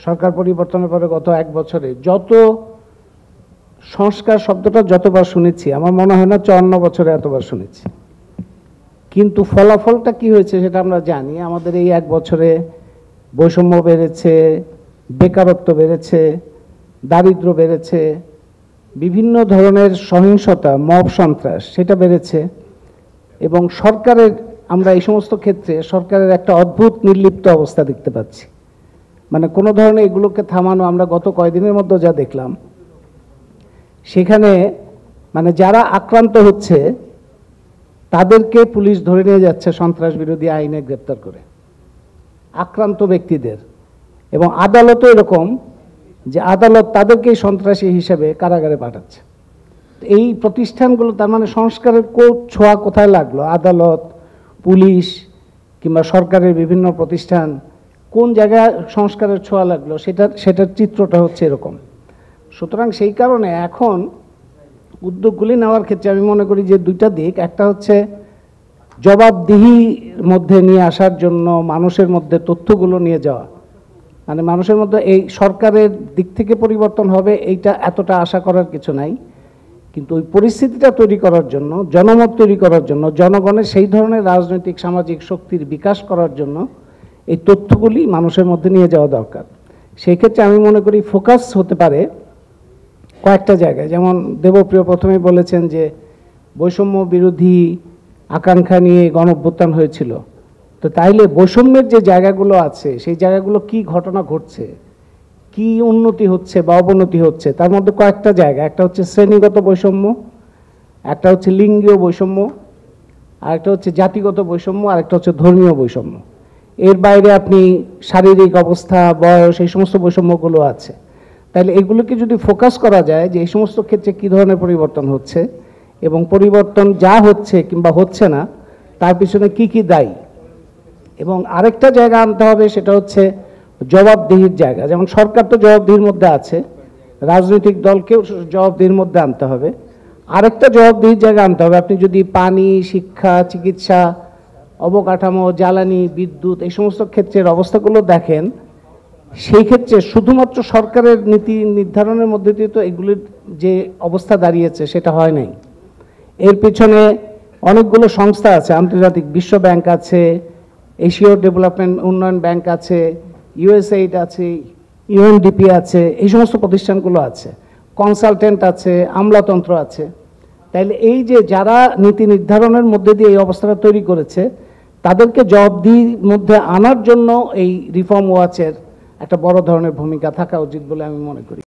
সরকার পরিবর্তনের পরে গত 1 বছরে যত সংস্কার শব্দটা যতবার শুনেছি, আমার মনে হয় না 54 বছরে এতবার শুনেছি। কিন্তু ফলাফলটা কি হয়েছে সেটা আমরা জানি। আমাদের এই 1 বছরে বৈষম্য বেড়েছে, বেকারত্ব বেড়েছে, দারিদ্র্য বেড়েছে, বিভিন্ন ধরনের সহিংসতা, মব সন্ত্রাস সেটা বেড়েছে। এবং সরকারের, আমরা এই সমস্ত ক্ষেত্রে সরকারের একটা অদ্ভুত নির্লিপ্ত অবস্থা দেখতে পাচ্ছি। মানে কোনো ধরনের এগুলোকে থামানো, আমরা গত কয়েকদিনের মধ্যে যা দেখলাম, সেখানে মানে যারা আক্রান্ত হচ্ছে তাদেরকে পুলিশ ধরে নিয়ে যাচ্ছে সন্ত্রাস বিরোধী আইনে গ্রেপ্তার করে, আক্রান্ত ব্যক্তিদের। এবং আদালতও এরকম যে আদালত তাদেরকেই সন্ত্রাসী হিসেবে কারাগারে পাঠাচ্ছে। এই প্রতিষ্ঠানগুলো, তার মানে সংস্কারের ছোঁয়া কোথায় লাগলো? আদালত, পুলিশ কিংবা সরকারের বিভিন্ন প্রতিষ্ঠান, কোন জায়গায় সংস্কারের ছোঁয়া লাগলো, সেটার চিত্রটা হচ্ছে এরকম। সুতরাং সেই কারণে এখন উদ্যোগগুলি নেওয়ার ক্ষেত্রে আমি মনে করি যে দুইটা দিক। একটা হচ্ছে জবাবদিহির মধ্যে নিয়ে আসার জন্য মানুষের মধ্যে তথ্যগুলো নিয়ে যাওয়া, মানে মানুষের মধ্যে এই সরকারের দিক থেকে পরিবর্তন হবে এইটা এতটা আশা করার কিছু নাই। কিন্তু ওই পরিস্থিতিটা তৈরি করার জন্য, জনমত তৈরি করার জন্য, জনগণের সেই ধরনের রাজনৈতিক সামাজিক শক্তির বিকাশ করার জন্য এই তথ্যগুলি মানুষের মধ্যে নিয়ে যাওয়া দরকার। সেই ক্ষেত্রে আমি মনে করি ফোকাস হতে পারে কয়েকটা জায়গায়। যেমন দেবপ্রিয় প্রথমেই বলেছেন যে বৈষম্য বিরোধী আকাঙ্ক্ষা নিয়ে গণঅভ্যুত্থান হয়েছিল। তো তাইলে বৈষম্যের যে জায়গাগুলো আছে সেই জায়গাগুলো কি ঘটনা ঘটছে, কি উন্নতি হচ্ছে বা অবনতি হচ্ছে, তার মধ্যে কয়েকটা জায়গা। একটা হচ্ছে শ্রেণীগত বৈষম্য, একটা হচ্ছে লিঙ্গীয় বৈষম্য, আরেকটা হচ্ছে জাতিগত বৈষম্য, আরেকটা হচ্ছে ধর্মীয় বৈষম্য। এর বাইরে আপনি শারীরিক অবস্থা, বয়স, এই সমস্ত বৈষম্যগুলো আছে। তাহলে এগুলোকে যদি ফোকাস করা যায় যে এই সমস্ত ক্ষেত্রে কী ধরনের পরিবর্তন হচ্ছে এবং পরিবর্তন যা হচ্ছে কিংবা হচ্ছে না তার পিছনে কি কি দায়ী, এবং আরেকটা জায়গা আনতে হবে সেটা হচ্ছে জবাবদিহির জায়গা। যেমন সরকার তো জবাবদিহির মধ্যে আছে, রাজনৈতিক দলকেও জবাবদিহির মধ্যে আনতে হবে। আরেকটা জবাবদিহির জায়গা আনতে হবে, আপনি যদি পানি, শিক্ষা, চিকিৎসা, অবকাঠামো, জ্বালানি, বিদ্যুৎ, এই সমস্ত ক্ষেত্রের অবস্থাগুলো দেখেন, সেই ক্ষেত্রে শুধুমাত্র সরকারের নীতি নির্ধারণের মধ্যে দিয়ে তো এগুলির যে অবস্থা দাঁড়িয়েছে সেটা হয় নাই। এর পিছনে অনেকগুলো সংস্থা আছে, আন্তর্জাতিক বিশ্ব ব্যাংক আছে, এশীয় ডেভেলপমেন্ট উন্নয়ন ব্যাংক আছে, ইউএসএইড আছে, ইউএনডিপি আছে, এই সমস্ত প্রতিষ্ঠানগুলো আছে, কনসালটেন্ট আছে, আমলাতন্ত্র আছে। তাইলে এই যে যারা নীতি নির্ধারণের মধ্যে দিয়ে এই অবস্থাটা তৈরি করেছে তাদেরকে জবাবদিহির মধ্যে আনার জন্য এই রিফর্ম ওয়াচের একটা বড় ধরনের ভূমিকা থাকা উচিত বলে আমি মনে করি।